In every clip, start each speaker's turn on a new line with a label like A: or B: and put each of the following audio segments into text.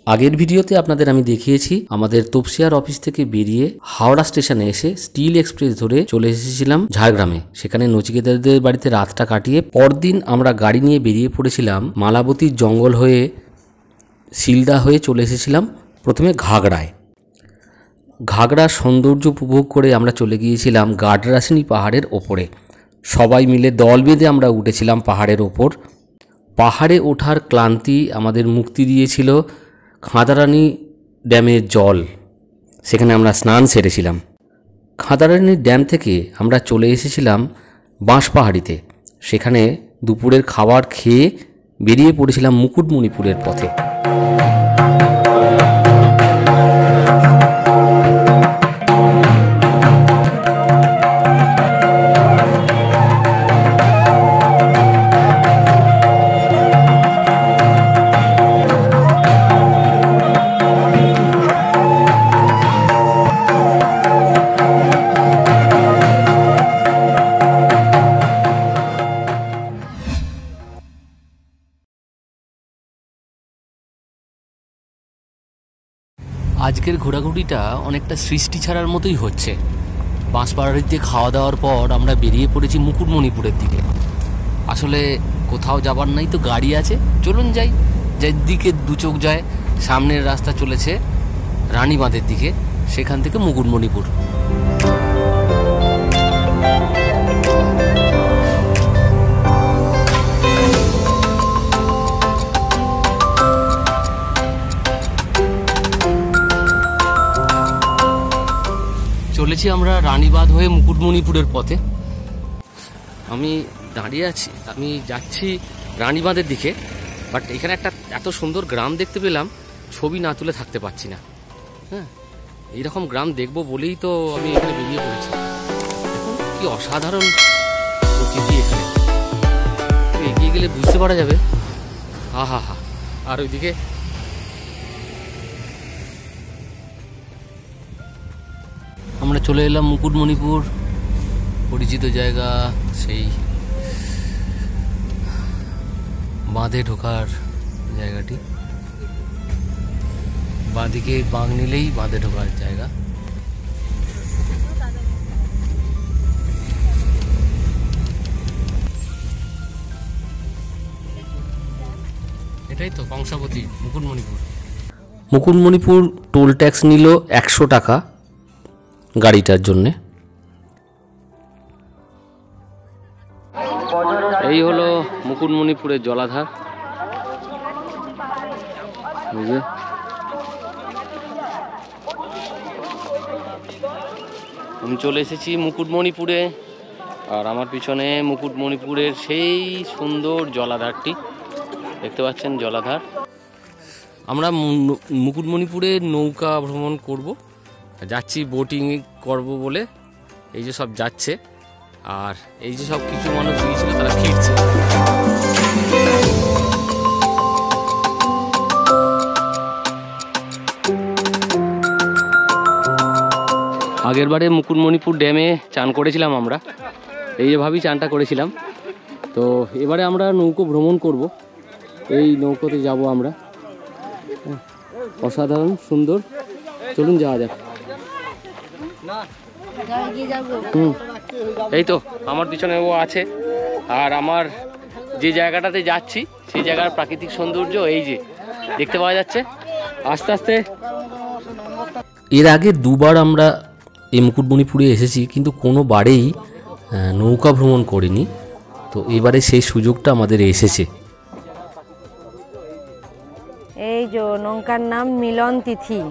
A: আগের ভিডিওতে আপনাদের আমি দেখিয়েছি আমাদের তপসিয়ার অফিস থেকে বেরিয়ে হাওড়া স্টেশনে এসে স্টিল এক্সপ্রেস ধরে চলে এসেছিলাম ঝাড়গ্রামে। সেখানে নচিকেতাদের বাড়িতে রাতটা কাটিয়ে পরদিন আমরা গাড়ি নিয়ে বেরিয়ে পড়েছিলাম মালাবতীর জঙ্গল হয়ে শিলদা হয়ে চলে এসেছিলাম প্রথমে ঘাগড়ায়। ঘাগড়ার সৌন্দর্য উপভোগ করে আমরা চলে গিয়েছিলাম গাডরাসিনী পাহাড়ের ওপরে। সবাই মিলে দল বেঁধে আমরা উঠেছিলাম পাহাড়ের ওপর। পাহাড়ে ওঠার ক্লান্তি আমাদের মুক্তি দিয়েছিল খাঁদারানি ড্যামের জল। সেখানে আমরা স্নান সেরেছিলাম। খাঁদারানি ড্যাম থেকে আমরা চলে এসেছিলাম বাঁশপাহাড়িতে। সেখানে দুপুরের খাবার খেয়ে বেরিয়ে পড়েছিলাম মুকুটমণিপুরের পথে। আজকের ঘোরাঘুরিটা অনেকটা সৃষ্টি ছাড়ার মতোই হচ্ছে। বাঁশপাহাড়িতে খাওয়া দাওয়ার পর আমরা বেরিয়ে পড়েছি মুকুটমণিপুরের দিকে। আসলে কোথাও যাবার নাই তো গাড়ি আছে, চলুন যাই। যেদিকে দু চোখ যায় সামনের রাস্তা চলেছে রানীবাঁধের দিকে, সেখান থেকে মুকুটমণিপুর। চলেছি আমরা রানীবাঁধ হয়ে মুকুটমণিপুরের পথে। আমি দাঁড়িয়ে আছি, আমি যাচ্ছি রানীবাঁধের দিকে। বাট এখানে একটা এত সুন্দর গ্রাম দেখতে পেলাম, ছবি না তুলে থাকতে পারছি না। হ্যাঁ, এইরকম গ্রাম দেখবো বলেই তো আমি এখানে বেরিয়ে পড়েছি। কি অসাধারণ প্রকৃতি এখানে, এগিয়ে গেলে বুঝতে পারা যাবে। হা হা হা। আর ওইদিকে আমরা চলে এলাম মুকুটমণিপুর, পরিচিত জায়গা, সেই বাঁধে ঢোকার জায়গাটি। বাঁদিকে বাঁক নিলেই বাঁধে ঢোকার জায়গা। এটাই তো কংসাবতী মুকুটমণিপুর। মুকুটমণিপুর টোল ট্যাক্স নিল 100 টাকা গাড়িটার জন্যে। এই হলো মুকুটমণিপুরের জলাধার। আমি চলে এসেছি মুকুটমণিপুরে, আর আমার পিছনে মুকুটমণিপুরের সেই সুন্দর জলাধারটি দেখতে পাচ্ছেন। জলাধার আমরা মুকুটমণিপুরে নৌকা ভ্রমণ করব, যাচ্ছি বোটিং করব বলে। এই যে সব যাচ্ছে, আর এই যে সব কিছু মানুষ গিয়েছিল তারা ফিরছে। আগের বারে মুকুটমণিপুর ড্যামে চান করেছিলাম আমরা, এই যেভাবেই চানটা করেছিলাম। তো এবারে আমরা নৌকো ভ্রমণ করব, এই নৌকোতে যাব আমরা। অসাধারণ সুন্দর, চলুন যাওয়া যাক। এই তো আমার পিছনে ও আছে, আর আমার যে জায়গাটাতে যাচ্ছি সেই জায়গার প্রাকৃতিক সৌন্দর্য এই যে দেখতে পাওয়া যাচ্ছে আস্তে আস্তে। এর আগে দুবার আমরা এই মুকুটমণিপুরে এসেছি, কিন্তু কোনো বারেই নৌকা ভ্রমণ করিনি। তো এবারে সেই সুযোগটা আমাদের এসেছে।
B: এই যে নৌকার নাম মিলন তিথি,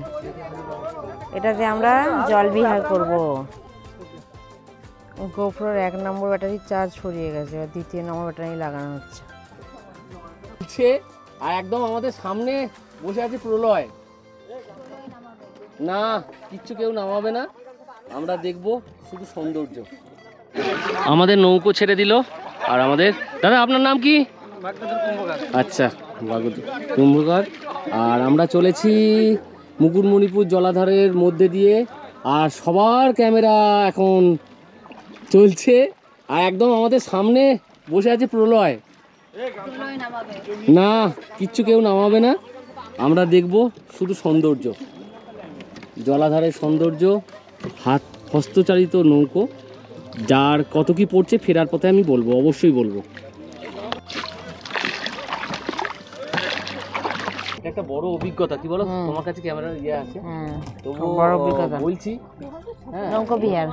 B: এটাতে আমরা জলবিহার করব। গোপ্রোর 1 নম্বর ব্যাটারি চার্জ ফুরিয়ে গেছে, আর 2য় নম্বর ব্যাটারি লাগানো হচ্ছে।
A: আর একদম আমাদের সামনে বসে আছে প্রলয়। না, কিচ্ছু কেউ নামাবে না, আমরা দেখব শুধু সৌন্দর্য। আমাদের নৌকো ছেড়ে দিল, আর আমাদের দাদা আপনার নাম কি? আচ্ছা, কুম্ভকার। আর আমরা চলেছি মুকুটমণিপুর জলাধারের মধ্যে দিয়ে, আর সবার ক্যামেরা এখন চলছে। আর একদম আমাদের সামনে বসে আছে প্রলয়। না, কিচ্ছু কেউ নামাবে না, আমরা দেখব শুধু সৌন্দর্য, জলাধারের সৌন্দর্য, হস্তচালিত নৌকো, যার কত কি পড়ছে ফেরার পথে আমি বলবো, অবশ্যই বলবো। একটা বড় অভিজ্ঞতা, কি বলো, তোমার কাছে ক্যামেরার ইয়ে আছে,
B: বড় অভিজ্ঞতা
A: বলছি।
B: নৌকো বিহার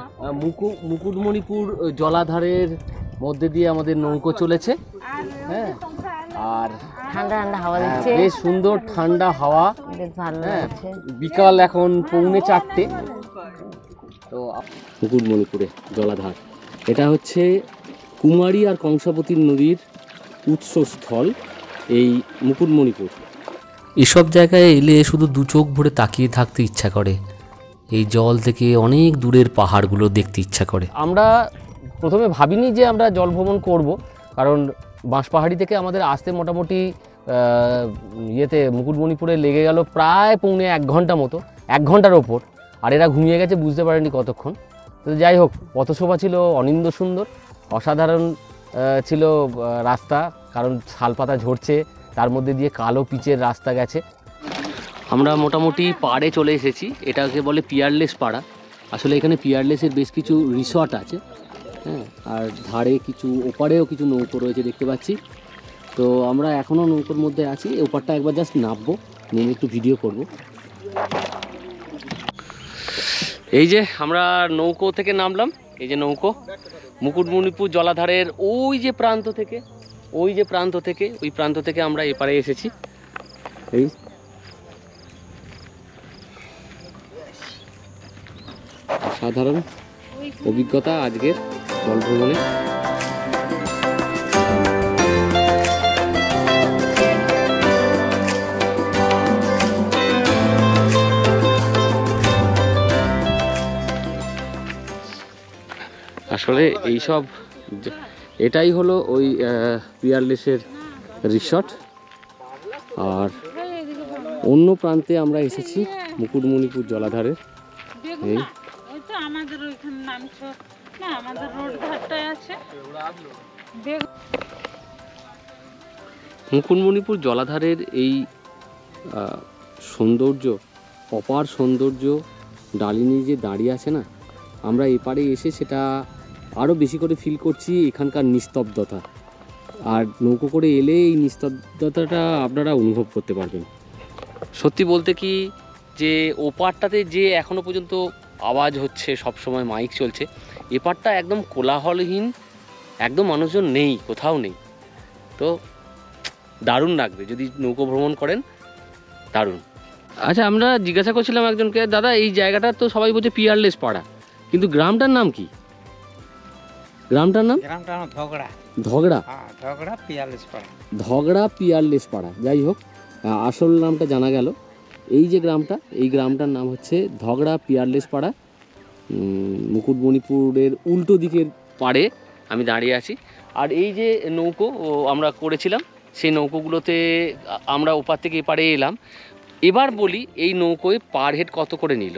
A: মুকুটমণিপুর জলাধারের মধ্যে দিয়ে আমাদের নৌকো চলেছে, হ্যাঁ, আর
B: ঠান্ডা ঠান্ডা হাওয়া দিচ্ছে,
A: বেশ সুন্দর ঠান্ডা হাওয়া,
B: বেশ ভালো লাগছে।
A: বিকাল এখন 3:45। তো মুকুটমণিপুরে জলাধার, এটা হচ্ছে কুমারী আর কংসাবতী নদীর উৎসস্থল এই মুকুটমণিপুর। এসব জায়গায় এলে শুধু দু চোখ ভরে তাকিয়ে থাকতে ইচ্ছা করে, এই জল থেকে অনেক দূরের পাহাড়গুলো দেখতে ইচ্ছা করে। আমরা প্রথমে ভাবিনি যে আমরা জল ভ্রমণ করব, কারণ বাঁশপাহাড়ি থেকে আমাদের আসতে মোটামুটি ইয়েতে মুকুটমণিপুরে লেগে গেল প্রায় 1.5 ঘন্টা মতো, 1 ঘন্টার ওপর। আর এরা ঘুমিয়ে গেছে, বুঝতে পারেনি কতক্ষণ। তো যাই হোক, পথশোভা ছিল অনিন্দ সুন্দর, অসাধারণ ছিল রাস্তা, কারণ শালপাতা ঝরছে, তার মধ্যে দিয়ে কালো পিচের রাস্তা গেছে। আমরা মোটামুটি পাড়ে চলে এসেছি, এটাকে বলে পিয়ারলেস পাড়া। আসলে এখানে পিয়ারলেসের বেশ কিছু রিসর্ট আছে, হ্যাঁ, আর ধারে কিছু, ওপারেও কিছু নৌকো রয়েছে দেখতে পাচ্ছি। তো আমরা এখনও নৌকোর মধ্যে আছি, ওপারটা একবার জাস্ট নামবো, নেমে একটু ভিডিও করব। এই যে আমরা নৌকো থেকে নামলাম, এই যে নৌকো, মুকুটমণিপুর জলাধারের ওই যে প্রান্ত থেকে, ওই প্রান্ত থেকে আমরা এপারে এসেছি। এই সাধারণ অভিজ্ঞতা আজকের জল ভ্রমণে। আসলে এইসব, এটাই হলো ওই পিয়ারলেসের রিসর্ট। আর অন্য প্রান্তে আমরা এসেছি মুকুটমণিপুর জলাধারের। এই
C: আমাদের ওইখানে নামছো না, আমাদের রোড ঘাটটায় আছে।
A: মুকুটমণিপুর জলাধারের এই সৌন্দর্য, অপার সৌন্দর্য, ডালিনী যে দাঁড়িয়ে আছে না, আমরা এপারে এসে সেটা আরও বেশি করে ফিল করছি, এখানকার নিস্তব্ধতা। আর নৌকো করে এলে এই নিস্তব্ধতাটা আপনারা অনুভব করতে পারবেন। সত্যি বলতে কি, যে ওপারটাতে যে এখনও পর্যন্ত আওয়াজ হচ্ছে, সব সময় মাইক চলছে, এপারটা একদম কোলাহলহীন, একদম মানুষজন নেই, কোথাও নেই। তো দারুণ লাগবে যদি নৌকো ভ্রমণ করেন, দারুণ। আচ্ছা, আমরা জিজ্ঞাসা করছিলাম একজনকে, দাদা এই জায়গাটা তো সবাই বলছে পিয়ারলেস পাড়া, কিন্তু গ্রামটার নাম কি? গ্রামটার নাম ধগড়া। ধগড়া, ধগড়া পিয়ারলেস পাড়া, ধগড়া পিয়ারলেস পাড়া। যাই হোক, আসল নামটা জানা গেল। এই যে গ্রামটা, এই গ্রামটার নাম হচ্ছে ধগড়া পিয়ারলেস পাড়া। মুকুটমণিপুরের উল্টো দিকের পাড়ে আমি দাঁড়িয়ে আছি। আর এই যে নৌকো আমরা করেছিলাম, সেই নৌকোগুলোতে আমরা ওপার থেকে এপারে এলাম। এবার বলি, এই নৌকোয় পার হেড কত করে নিল?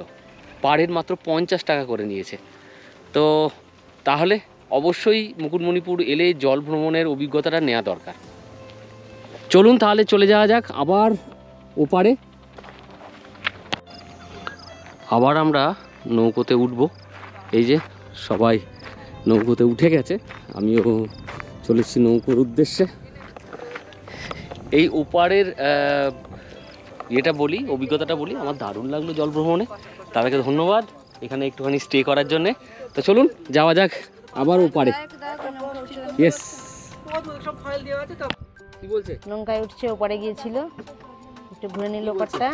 A: পার হেড মাত্র 50 টাকা করে নিয়েছে। তো তাহলে অবশ্যই মুকুটমণিপুর এলে জল ভ্রমণের অভিজ্ঞতাটা নেওয়া দরকার। চলুন তাহলে চলে যাওয়া যাক আবার ওপারে। আবার আমরা নৌকোতে উঠব। এই যে সবাই নৌকোতে উঠে গেছে, আমিও চলেছি নৌকোর উদ্দেশ্যে। এই ওপারের এটা বলি, অভিজ্ঞতাটা বলি, আমার দারুণ লাগলো জল ভ্রমণে। তাদেরকে ধন্যবাদ এখানে একটুখানি স্টে করার জন্যে। তো চলুন যাওয়া যাক আবার ওপারে। ইয়েস, কি বলছে?
B: নৌকায় উঠছে, ওপারে গিয়েছিল, একটু ঘুরে নিল ওপারটা।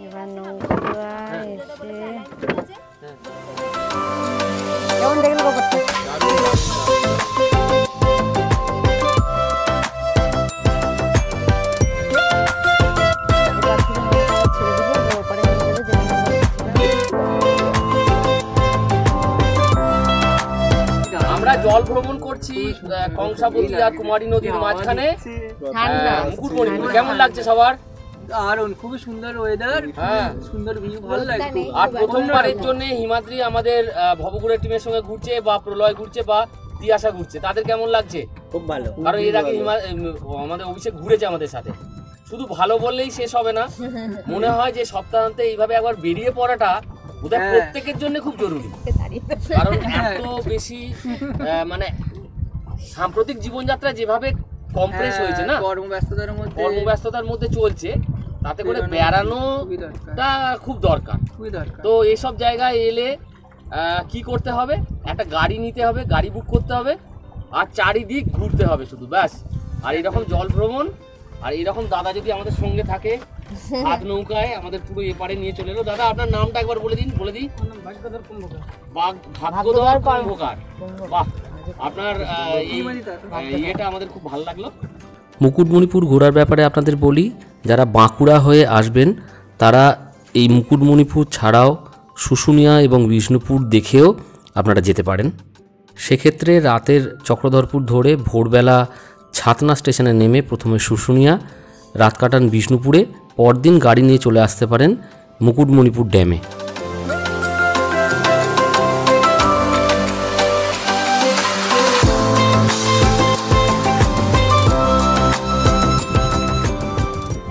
B: এবার নৌকা এসে কেমন দেখলো ওপারটা?
A: আমরা জল ভ্রমণ করছি কংসাবতী আর কুমারী নদীর মাঝখানে, মুকুটমণিপুর। কেমন লাগছে সবার?
D: দারুণ, খুবই সুন্দর ওয়েদার, সুন্দর ভিউ, ভালো লাগছে।
A: আর প্রথমবারের জন্য হিমাদ্রি আমাদের ভবঘুরের টিমের সঙ্গে ঘুরছে, বা প্রলয় ঘুরছে, বা তিয়াশা ঘুরছে। তাদের কেমন লাগছে?
D: খুব ভালো,
A: কারণ এর আগে আমাদের অভিষেক ঘুরেছে আমাদের সাথে। শুধু ভালো বললেই শেষ হবে না, মনে হয় যে সপ্তাহান্তে এইভাবে একবার বেরিয়ে পড়াটা বোধহয় প্রত্যেকের জন্য খুব জরুরি। কারণ এত বেশি মানে সাম্প্রতিক জীবনযাত্রা যেভাবে কমপ্রেস হয়েছে না, কর্মব্যস্ততার মধ্যে চলছে, তাতে করে বেড়ানোটা খুব দরকার। তো এইসব জায়গায় এলে কি করতে হবে, একটা গাড়ি নিতে হবে, গাড়ি বুক করতে হবে, আর চারিদিক ঘুরতে হবে শুধু, ব্যাস। আর এইরকম জল ভ্রমণ, আর এইরকম দাদা যদি আমাদের সঙ্গে থাকে হাত নৌকায় আমাদের পুরো এপারে নিয়ে চলে এলো। দাদা আপনার নামটা একবার বলে দিন। ভাগ্যধর কুম্ভকার। বাহ, আপনার ইয়েটা আমাদের খুব ভালো লাগলো। মুকুটমণিপুর ঘোরার ব্যাপারে আপনাদের বলি, যারা বাঁকুড়া হয়ে আসবেন তারা এই মুকুটমণিপুর ছাড়াও শুশুনিয়া এবং বিষ্ণুপুর দেখেও আপনারা যেতে পারেন। সেক্ষেত্রে রাতের চক্রধরপুর ধরে ভোরবেলা ছাতনা স্টেশনে নেমে প্রথমে শুশুনিয়া, রাত কাটান বিষ্ণুপুরে, পরদিন গাড়ি নিয়ে চলে আসতে পারেন মুকুটমণিপুর ড্যামে।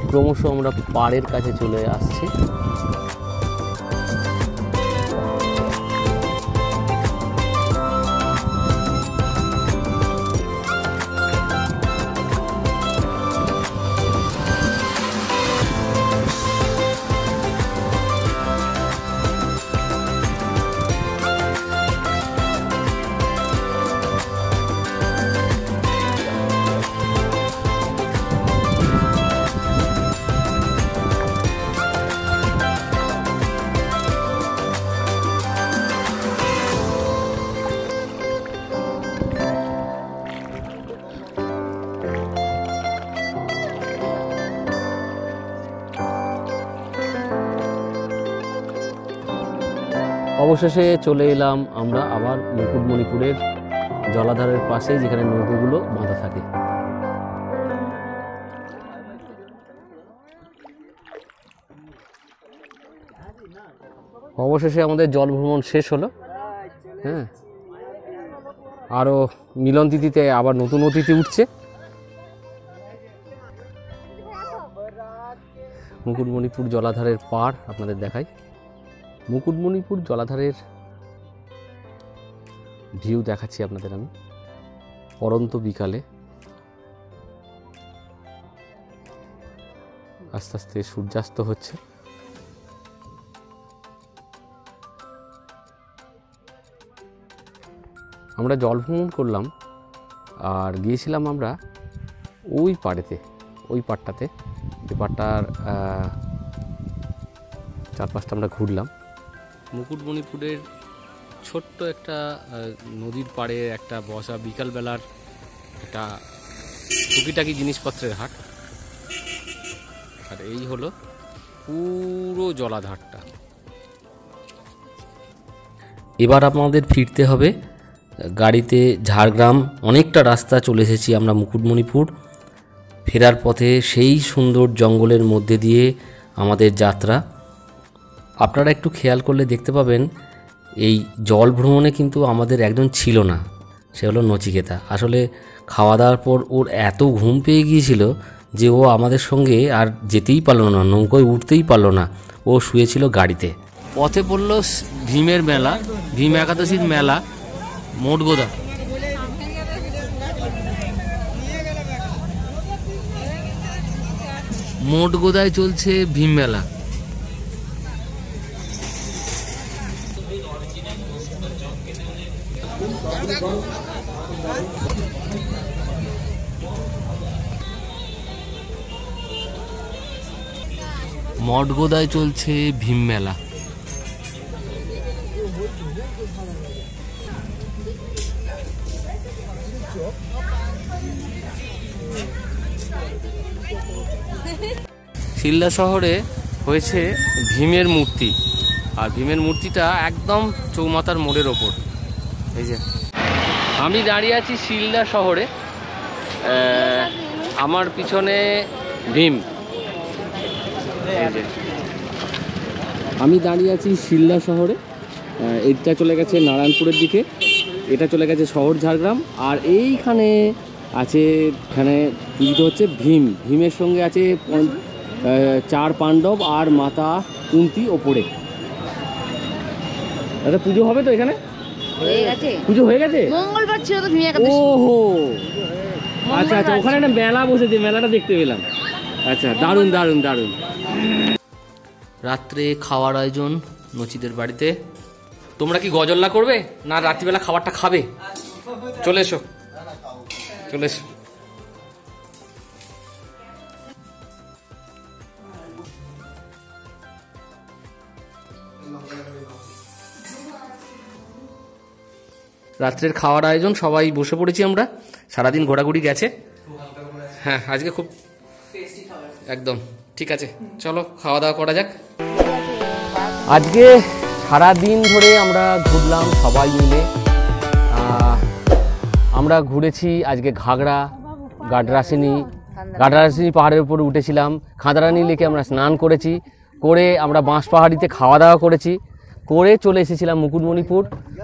A: ক্রমশ আমরা পাড়ের কাছে চলে আসছি। অবশেষে চলে এলাম আমরা আবার মুকুটমণিপুরের জলাধারের পাশে, যেখানে নৌকোগুলো বাঁধা থাকে। অবশেষে আমাদের জল ভ্রমণ শেষ হলো। হ্যাঁ, আরও মিলন তিথিতে আবার নতুন অতিথি উঠছে। মুকুটমণিপুর জলাধারের পাড় আপনাদের দেখাই। মুকুটমণিপুর জলাধারের ভিউ দেখাচ্ছি আপনাদের আমি পরন্ত বিকালে। আস্তে আস্তে সূর্যাস্ত হচ্ছে। আমরা জল ভ্রমণ করলাম আর গিয়েছিলাম আমরা ওই পাড়েতে, ওই পাড়টাতে, যে পাড়টার চারপাশটা আমরা ঘুরলাম। মুকুটমণিপুরের ছোট্ট একটা নদীর পাড়ে একটা বসা বিকালবেলার একটা টুকিটাকি জিনিসপত্রের হাট। আর এই হলো পুরো জলাধারটা। এবার আমাদের ফিরতে হবে গাড়িতে ঝাড়গ্রাম। অনেকটা রাস্তা চলে এসেছি আমরা মুকুটমণিপুর। ফেরার পথে সেই সুন্দর জঙ্গলের মধ্যে দিয়ে আমাদের যাত্রা। আপনারা একটু খেয়াল করলে দেখতে পাবেন এই জল ভ্রমণে কিন্তু আমাদের একজন ছিল না, সে হলো নচিকেতা। আসলে খাওয়া দাওয়ার পর ওর এত ঘুম পেয়ে গিয়েছিল যে ও আমাদের সঙ্গে আর যেতেই পারলো না, নৌকোয় উঠতেই পারলো না, ও শুয়েছিল গাড়িতে। পথে পড়ল ভীমের মেলা, ভীম একাদশীর মেলা মোটগোদা। মোটগোদায় চলছে ভীম মেলা। মঠগোদায় চলছে ভীম মেলা। শিলদা শহরে হয়েছে ভীমের মূর্তি, আর ভীমের মূর্তিটা একদম চৌমাথার মোড়ের ওপর। এই যে আমি দাঁড়িয়ে আছি শিলদা শহরে, আমার পিছনে ভীম। আমি দাঁড়িয়ে আছি শিলদা শহরে, এটা চলে গেছে নারায়ণপুরের দিকে, এটা চলে গেছে শহর ঝাড়গ্রাম, আর এইখানে আছে এখানে পূজিত হচ্ছে ভীমের সঙ্গে আছে 4 পাণ্ডব আর মাতা কুন্তি ওপরে। দাদা পুজো হবে তো এখানে?
B: হয়ে গেছে,
A: পুজো হয়ে গেছে,
B: মঙ্গলবার ছিল তো ভীম একাদশী।
A: ওহো আচ্ছা আচ্ছা, ওখানে একটা মেলা বসেছে, মেলাটা দেখতে পেলাম। আচ্ছা, দারুণ দারুণ দারুণ। রাত্রে খাওয়ার আয়োজন নচিদের বাড়িতে। তোমরা কি গজল্লা করবে না রাত্রিবেলা খাবারটা খাবে? চলে এসো, চলে এসো। রাত্রের খাওয়ার আয়োজন, সবাই বসে পড়েছি আমরা। সারাদিন ঘোরাঘুরি গেছে। হ্যাঁ, আজকে খুব একদম ঠিক আছে, চলো খাওয়া দাওয়া করা যাক। আজকে সারাদিন ধরে আমরা ঘুরলাম সবাই মিলে। আমরা ঘুরেছি আজকে ঘাগড়া, গাডরাসিনী পাহাড়ের উপরে উঠেছিলাম। খাঁদারানি লেকে আমরা স্নান করেছি, করে আমরা বাঁশপাহাড়িতে খাওয়া দাওয়া করেছি, করে চলে এসেছিলাম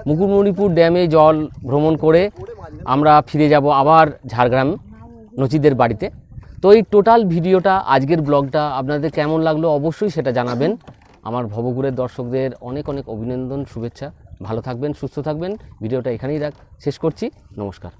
A: মুকুটমণিপুর ড্যামে জল ভ্রমণ করে আমরা ফিরে যাব আবার ঝাড়গ্রাম নচিদের বাড়িতে। তো এই টোটাল ভিডিওটা, আজকের ব্লগটা আপনাদের কেমন লাগলো অবশ্যই সেটা জানাবেন। আমার ভবঘুরের দর্শকদের অনেক অনেক অভিনন্দন, শুভেচ্ছা। ভালো থাকবেন, সুস্থ থাকবেন। ভিডিওটা এখানেই শেষ করছি। নমস্কার।